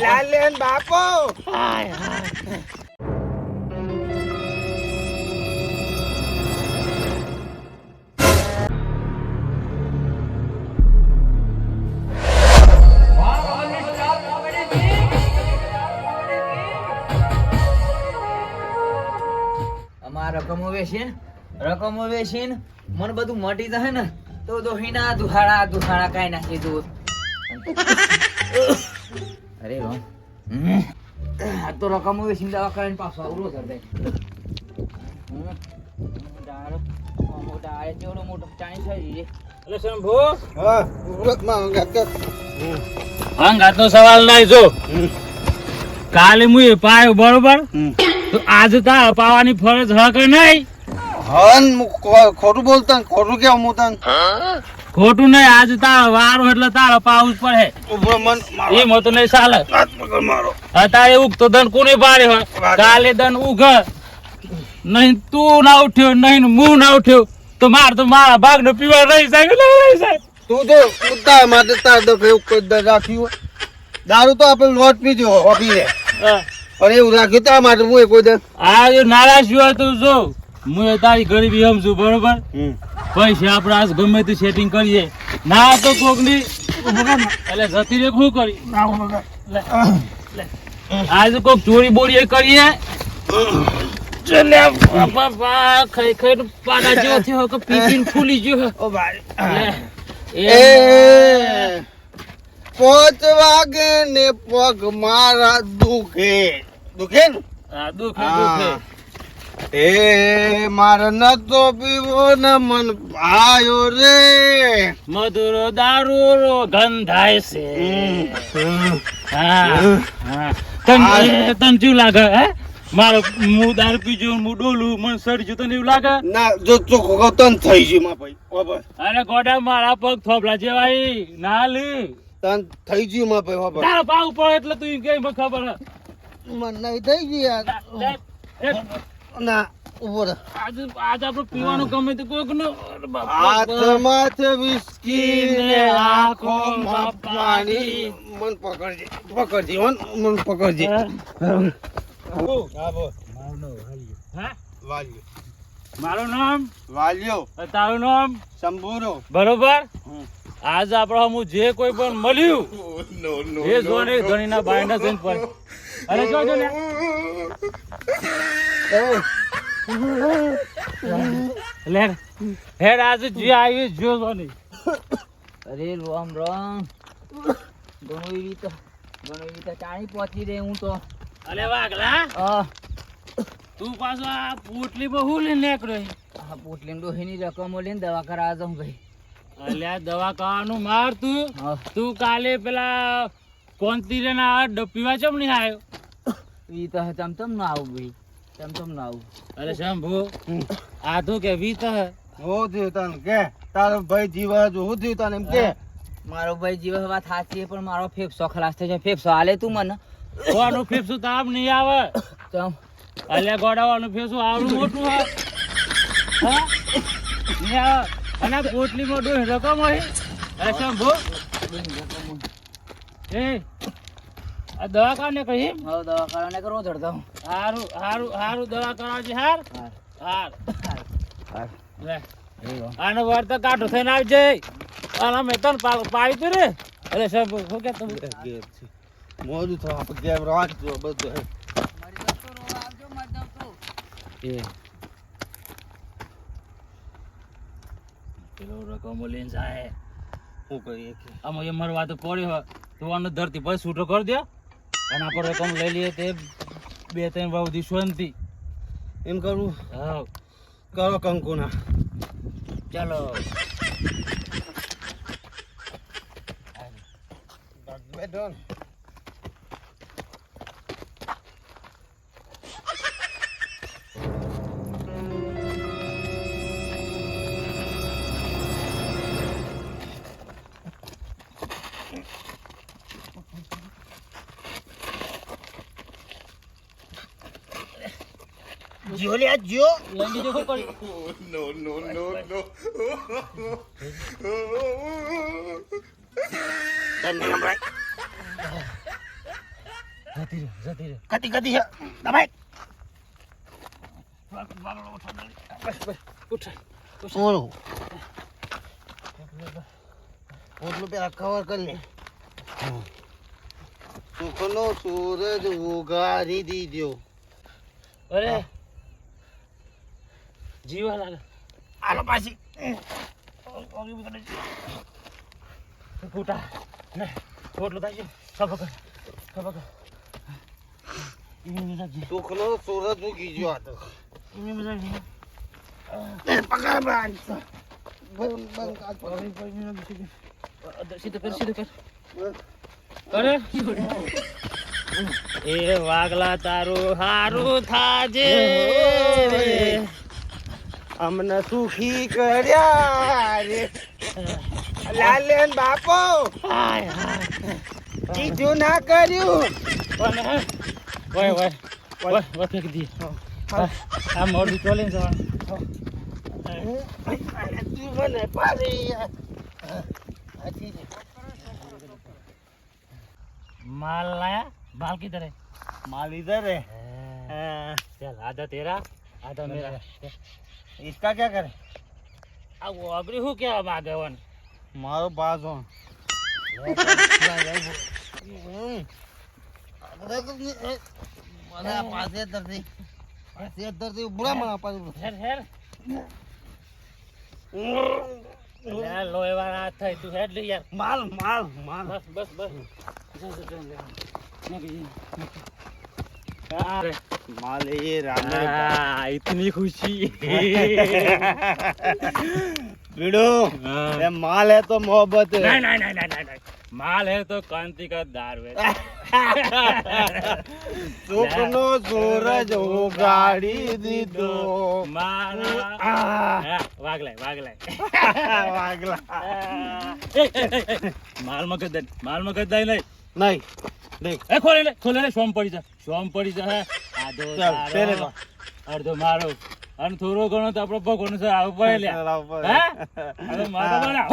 લાલ lane બાપો હાય હાય રકમો વેચીને મને બધું મટી જશે ને તો દોહીના દુહાડા કાઈ નાખી દઉં. અરે વાહ, આ તો રકમો વેચીને દવા કરીને પાછો આવરો થશે. જેવડો મોટો ચાણી થઈ એટલે શંભુ અંગાતનો સવાલ નહીં. જો કાલે હું પાયો બરોબર, તો આજે તારા પાવાની ફરજ હક નહીં. ખોટું બોલતા ખોટું કેવું હું તને ખોટું નહીં, આજે તારો વારો એટલે તારા પાવું જ પડે. એમ તો નહીં ચાલે. અત્યારે ઉગતો દન કોને પાડે હોય? કાલે દન ઉઘ નહીં, તું ના ઉઠ્યો નહીં, હું ના ઉઠ્યો તો મારા ભાગ નો પીવા રહી જાય. તું જો મુદ્દા માટે તાર દફે રાખ્યું દારૂ તો આપણે લોટ પીજો પીને પણ એવું રાખ્યું તા માટે હું કોઈ દે આ નારાજ હોય તો જો હું તારી ગરીબી સમજુ બરોબર. પૈસા આપણે આજ ગમે તે સેટિંગ કરીએ ના તો કોક ની એટલે જતી રે શું કરી આજે કોક ચોરી બોરી કરીએ ખાઈ ખાઈ પાડા જેવો થયો કે પીપીને ફૂલી ગયો. ઓ ભાઈ 5 વાગે ને પગ મારા દુખે ને દુખે એ મારે નતો પીવો ને મન ભાયો રે મધુરો દારૂ ગંધાય છે. તને શું લાગે હે મારો હું દારૂ પીજો હું ડોલું મને સડ્યું તને એવું લાગે? ના જો ચોખ્ખો તન થઈ ગયું માં ભાઈ ખબર અરે ગોડા મારા પગ થોપલા જેવાય ના લી તન થઈ ગયું માં ભાઈ ખબર તારા પાવ પડે એટલે તું કે ખબર હે મને નહીં થઈ ગયું યાર ના ઉભો રહે આજ આપણે પીવાનું ગમે તે કોક નો હાથમાં છે વિસ્કી ને આંખોમાં પાણી મન પકડજે મન પકડજે મારું નામ વાલ્યો તારું નામ શંભુરો બરોબર. આજ આપડે હું જે કોઈ પણ મળ્યું એ જોને ઘણી ના બાયના જઈને પડે. અરે જોજો ને હેડ આજે જે આવી જોજો નહીં. અરે રામ રામ ઘણો એવી તો ચાણી પહોંચી રે હું તો. અલે વાગલા તું પાછો આ પોટલીમાં હું લઈને નીકળ્યો? આ પોટલી ડોહીની રકમો લઈને દવા કરાવવા જાઉં ભાઈ. અલ્યા દવા કરવાનું માર તું કાલે પેલા કોંતી ના પીવા ચમ નહીં આવ્યો? ઈ તો ચમચમ ના આવું ભાઈ, ચમચમ ના આવું. અરે શંભુ આ તું કે વીત હો થયું તને કે તારો ભાઈ જીવા જો હું થયું તને એમ કે મારો ભાઈ જીવ વાત સાચી પણ મારો ફેફસો ખલાસ થઈ જાય. ફેફસો હાલે તું મને કોનું ફેફસું તાપ નહીં આવે? ચમ અલ્યા ગોડાવાનું ફેફસું આવડું મોટું હા નહીં આવે. અને પોટલીમાં ડોહી રકમ હોય. અરે શંભુ એ આ દવા કાને કહી હવે દવા કરાવને કરવો ચડતો હારું હારું હારું દવા કરાવજે. હાર હાર લે આનો વાર તો કાઢો થઈને આવજે. અને અમે તને પાડી તું રે. અરે શંભુ શું કે તું મોડું થવા આપણે ગેમ રાખજો બધું પેલો રકમો લઈને જાય શું કરીએ આમાં એ મારો વાતો પડ્યો હોય તો આનો ધરતી પર છૂટો કરી દે અને આપણે રકમ લઈ લઈએ તે 2-3 વાવથી શાંતિ એમ કરવું હા કરો કંકુના ચાલો બેઠો જીઓ લે જીઓ લઈ લીધો કો કરી નો ધન્યવાદ જતી રે કદી કદી હે દબાઈ ઉઠ ઓલો ઓટલું પેલા કવર કરી લે સુખનો સૂરજ ઉગાડી દીધો અરે જીવા લાગે આલો પાછી ફૂટા ને ઓટલું થાય છે ખબર સુખનો સૂરજ ઉગી ગયો હતો એની મજા પકડ બાંધ સીધું કર અરે એ વાગલા તારું હારું થાજે રે અમને સુખી કર્યા રે લાલેન બાપો કીધું ના કર્યું ઓય ફેંક દી આ મોડી ચોલે જવાનું તું મને પાડી माल लाया माल किधर है माल इधर है चल आधा तेरा आधा मेरा इसका क्या करे अब वो अबरी हूँ क्या अब आगे वन मारो बाजो बुरा मना हेर हेर यार लोहे वाला हाथ है तू हेड ले यार माल माल माल बस माल ये राम इतनी खुशी बिड़ो ये माल है तो मोहब्बत है नहीं माल है तो कांति का दार है सुखनो सूरज उगाड़ी दीदो मारा वागलाय वागला माल में गद्दाई नहीं नहीं देख ए खोले ले सोम पड़ी जा है आधो चल तेरे तारो अर्धो मारो અને થોડો ઘણો તો આપણો ભગવાન છે આવું પડે લે હે હવે મારા બના